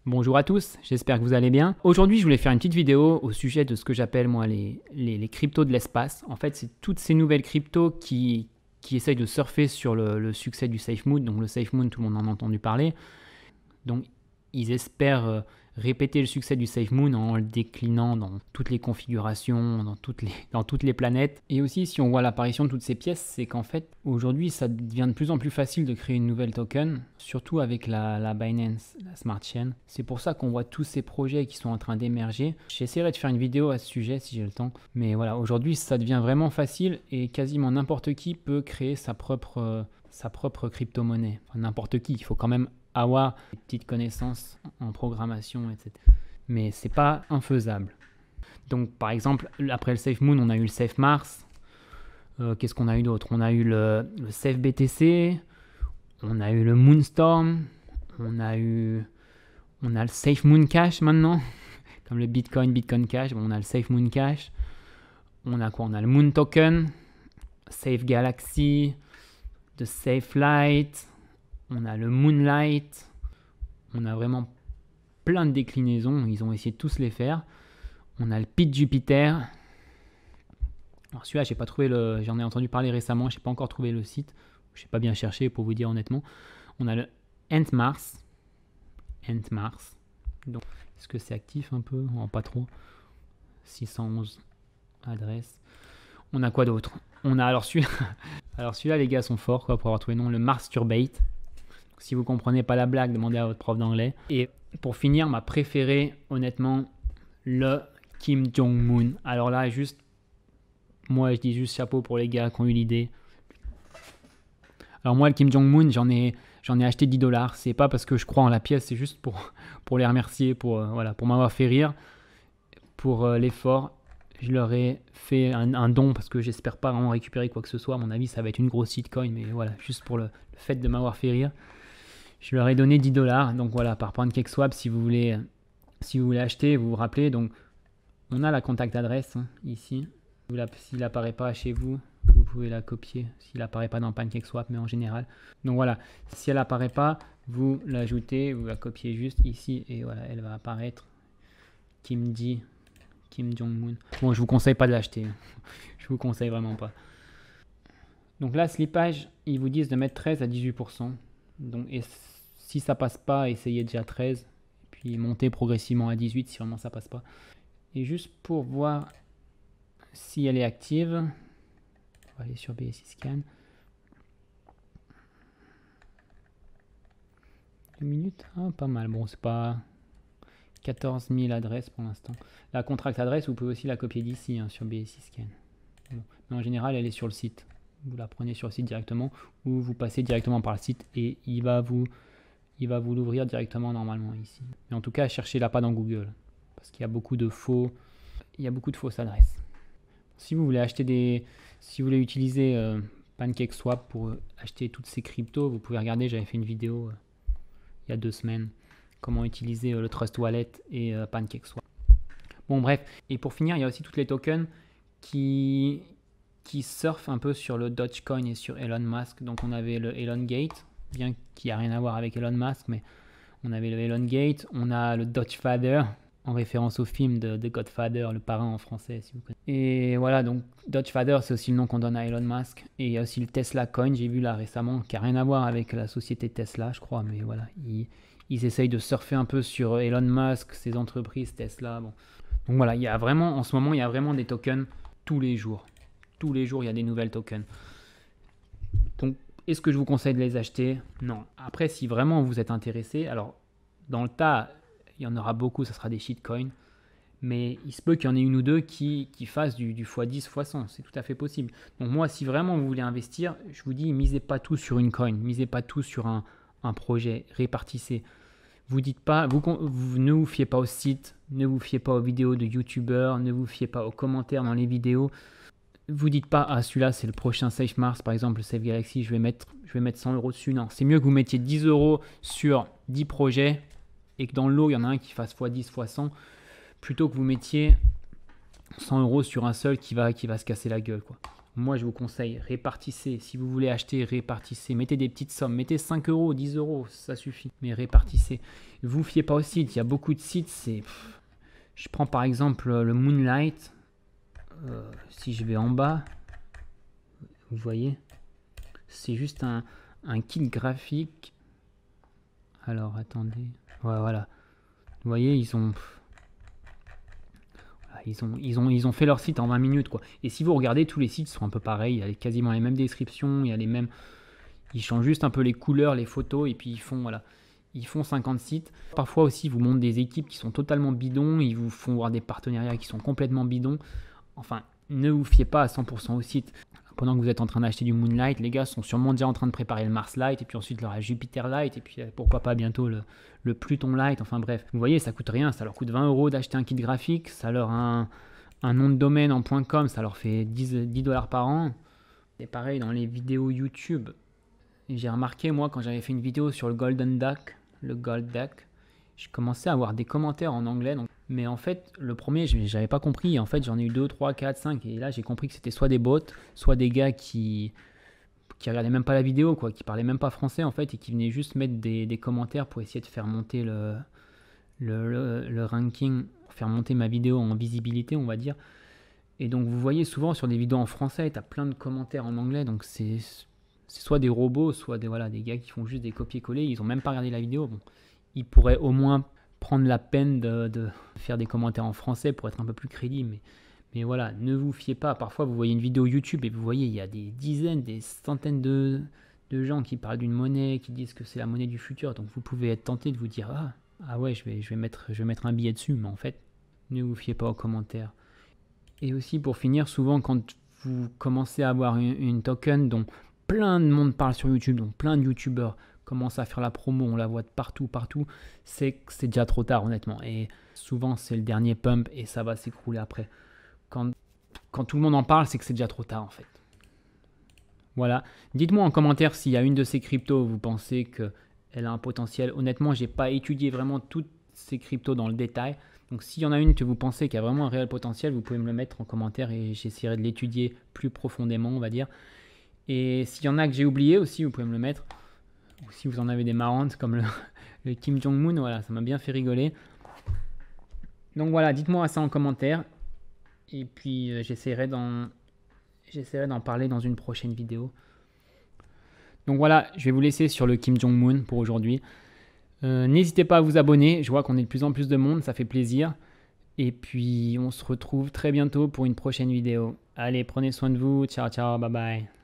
Bonjour à tous, j'espère que vous allez bien. Aujourd'hui, je voulais faire une petite vidéo au sujet de ce que j'appelle moi les cryptos de l'espace. En fait, c'est toutes ces nouvelles cryptos qui essayent de surfer sur le succès du SafeMoon. Donc le SafeMoon, tout le monde en a entendu parler. Donc ils espèrent répéter le succès du SafeMoon en le déclinant dans toutes les configurations, dans toutes les planètes. Et aussi, si on voit l'apparition de toutes ces pièces, c'est qu'en fait, aujourd'hui, ça devient de plus en plus facile de créer une nouvelle token, surtout avec la Binance, la Smart Chain. C'est pour ça qu'on voit tous ces projets qui sont en train d'émerger. J'essaierai de faire une vidéo à ce sujet si j'ai le temps. Mais voilà, aujourd'hui, ça devient vraiment facile et quasiment n'importe qui peut créer sa propre crypto-monnaie. Enfin, n'importe qui, il faut quand même avoir des petites connaissances en programmation, etc. Mais c'est pas infaisable. Donc par exemple, après le SafeMoon, on a eu le SafeMars. Qu'est-ce qu'on a eu d'autre? On a eu le SafeBTC, on a eu le Moonstorm, on a le SafeMoon Cash maintenant, comme le Bitcoin Cash. Bon, on a le SafeMoon Cash. On a quoi? On a le Moon Token, Safe Galaxy, the Safe Light. On a le Moonlight, on a vraiment plein de déclinaisons, ils ont essayé de tous les faire. On a le Pit Jupiter. Alors celui-là, j'ai pas trouvé j'en ai entendu parler récemment, j'ai pas encore trouvé le site. Je n'ai pas bien cherché pour vous dire honnêtement. On a le Ant Mars. Donc, est-ce que c'est actif un peu? Oh, pas trop. 611 adresses. On a quoi d'autre? On a alors celui-là, les gars sont forts quoi, pour avoir trouvé le nom, le Masturbate. Si vous ne comprenez pas la blague, demandez à votre prof d'anglais. Et pour finir, ma préférée, honnêtement, le Kim Jong-un. Alors là, moi, je dis juste chapeau pour les gars qui ont eu l'idée. Alors moi, le Kim Jong-un, j'en ai acheté 10 $. C'est pas parce que je crois en la pièce, c'est juste pour les remercier, pour m'avoir fait rire, pour l'effort. Je leur ai fait un don parce que j'espère pas vraiment récupérer quoi que ce soit. À mon avis, ça va être une grosse shitcoin, mais voilà, juste pour le fait de m'avoir fait rire. Je leur ai donné 10 $. Donc voilà, par PancakeSwap, si vous voulez acheter, vous vous rappelez. Donc on a la contact adresse ici. S'il n'apparaît pas chez vous, vous pouvez la copier. S'il n'apparaît pas dans PancakeSwap, mais en général. Donc voilà, si elle n'apparaît pas, vous l'ajoutez, vous la copiez juste ici et voilà, elle va apparaître. Kim Jong-un. Bon, je vous conseille pas de l'acheter. Je vous conseille vraiment pas. Donc là, slippage, ils vous disent de mettre 13 à 18%. Donc, et si ça passe pas, essayez déjà 13. Puis montez progressivement à 18 si vraiment ça passe pas. Et juste pour voir si elle est active, on va aller sur BSC Scan. 2 minutes, pas mal. Bon, c'est pas 14 000 adresses pour l'instant. La contract adresse, vous pouvez aussi la copier d'ici sur BSC Scan. Bon. Mais en général, elle est sur le site. Vous la prenez sur le site directement ou vous passez directement par le site et il va vous l'ouvrir directement normalement ici. Mais en tout cas, cherchez-la pas dans Google parce qu'il y a beaucoup de fausses adresses. Si vous voulez utiliser PancakeSwap pour acheter toutes ces cryptos, vous pouvez regarder, j'avais fait une vidéo il y a 2 semaines, comment utiliser le Trust Wallet et PancakeSwap. Bon bref, et pour finir, il y a aussi toutes les tokens qui surfent un peu sur le Dogecoin et sur Elon Musk. Donc on avait le Elon Gate, bien qu'il n'y a rien à voir avec Elon Musk, mais on avait le Elon Gate, on a le Dogefather, en référence au film de Godfather, le parrain en français, si vous connaissez. Et voilà, donc Dogefather, c'est aussi le nom qu'on donne à Elon Musk. Et il y a aussi le Tesla Coin, j'ai vu là récemment, qui n'a rien à voir avec la société Tesla, je crois, mais voilà, ils essayent de surfer un peu sur Elon Musk, ses entreprises, Tesla, bon. Donc voilà, en ce moment, il y a vraiment des tokens tous les jours. Tous les jours, il y a des nouvelles tokens. Donc, est-ce que je vous conseille de les acheter? Non. Après, si vraiment vous êtes intéressé, alors, dans le tas, il y en aura beaucoup, ça sera des shitcoins. Mais il se peut qu'il y en ait une ou deux qui fassent du x10, x100. C'est tout à fait possible. Donc moi, si vraiment vous voulez investir, je vous dis, misez pas tout sur une coin. Misez pas tout sur un projet. Répartissez. Vous dites pas, ne vous fiez pas au site, ne vous fiez pas aux vidéos de youtubeurs, ne vous fiez pas aux commentaires dans les vidéos. Vous dites pas, celui-là c'est le prochain SafeMars, par exemple le Safe Galaxy, je vais mettre 100 € dessus. Non, c'est mieux que vous mettiez 10 € sur 10 projets et que dans le lot il y en a un qui fasse x10, x100, plutôt que vous mettiez 100 € sur un seul qui va se casser la gueule, quoi. moi je vous conseille, répartissez. Si vous voulez acheter, répartissez. Mettez des petites sommes, mettez 5 euros, 10 euros, ça suffit. Mais répartissez. Vous fiez pas aux sites, il y a beaucoup de sites. Je prends par exemple le Moonlight. Si je vais en bas, vous voyez, c'est juste un kit graphique. Alors attendez, ouais, voilà. Vous voyez, ils ont fait leur site en 20 minutes, quoi. Et si vous regardez, tous les sites sont un peu pareils. Il y a quasiment les mêmes descriptions, il y a les mêmes. Ils changent juste un peu les couleurs, les photos, et puis ils font 50 sites. Parfois aussi, ils vous montrent des équipes qui sont totalement bidons, ils vous font voir des partenariats qui sont complètement bidons. Enfin, ne vous fiez pas à 100% au site. Pendant que vous êtes en train d'acheter du Moonlight, les gars sont sûrement déjà en train de préparer le Mars Light, et puis ensuite leur Jupiter Light, et puis pourquoi pas bientôt le Pluton Light. Enfin bref, vous voyez, ça coûte rien, ça leur coûte 20 euros d'acheter un kit graphique, ça leur a un nom de domaine en .com, ça leur fait 10 $ par an. Et pareil dans les vidéos YouTube. J'ai remarqué, moi, quand j'avais fait une vidéo sur le Golden Duck, le Gold Duck, je commençais à avoir des commentaires en anglais. Mais en fait, le premier, je n'avais pas compris. En fait, j'en ai eu 2, 3, 4, 5. Et là, j'ai compris que c'était soit des bots, soit des gars qui regardaient même pas la vidéo, quoi, qui parlaient même pas français, en fait, et qui venaient juste mettre des commentaires pour essayer de faire monter le ranking, pour faire monter ma vidéo en visibilité, on va dire. Et donc, vous voyez souvent sur des vidéos en français, tu as plein de commentaires en anglais. Donc, c'est soit des robots, soit des gars qui font juste des copier-coller. Ils n'ont même pas regardé la vidéo. Bon, ils pourraient au moins prendre la peine de faire des commentaires en français pour être un peu plus crédible. Mais voilà, ne vous fiez pas. Parfois, vous voyez une vidéo YouTube et vous voyez, il y a des dizaines, des centaines de gens qui parlent d'une monnaie, qui disent que c'est la monnaie du futur. Donc, vous pouvez être tenté de vous dire « Ah ouais, je vais mettre un billet dessus. » Mais en fait, ne vous fiez pas aux commentaires. Et aussi, pour finir, souvent, quand vous commencez à avoir une token dont plein de monde parle sur YouTube, dont plein de YouTubeurs commencent à faire la promo, on la voit de partout, c'est que c'est déjà trop tard, honnêtement. Et souvent, c'est le dernier pump et ça va s'écrouler après. Quand tout le monde en parle, c'est que c'est déjà trop tard, en fait. Voilà. Dites-moi en commentaire s'il y a une de ces cryptos, vous pensez qu'elle a un potentiel. Honnêtement, je n'ai pas étudié vraiment toutes ces cryptos dans le détail. Donc, s'il y en a une que vous pensez qui a vraiment un réel potentiel, vous pouvez me le mettre en commentaire et j'essaierai de l'étudier plus profondément, on va dire. Et s'il y en a que j'ai oublié aussi, vous pouvez me le mettre. Ou si vous en avez des marrantes comme le Kim Jong-un, voilà, ça m'a bien fait rigoler. Donc voilà, dites-moi ça en commentaire. Et puis j'essaierai d'en parler dans une prochaine vidéo. Donc voilà, je vais vous laisser sur le Kim Jong-un pour aujourd'hui. N'hésitez pas à vous abonner, je vois qu'on est de plus en plus de monde, ça fait plaisir. Et puis on se retrouve très bientôt pour une prochaine vidéo. Allez, prenez soin de vous, ciao ciao, bye bye.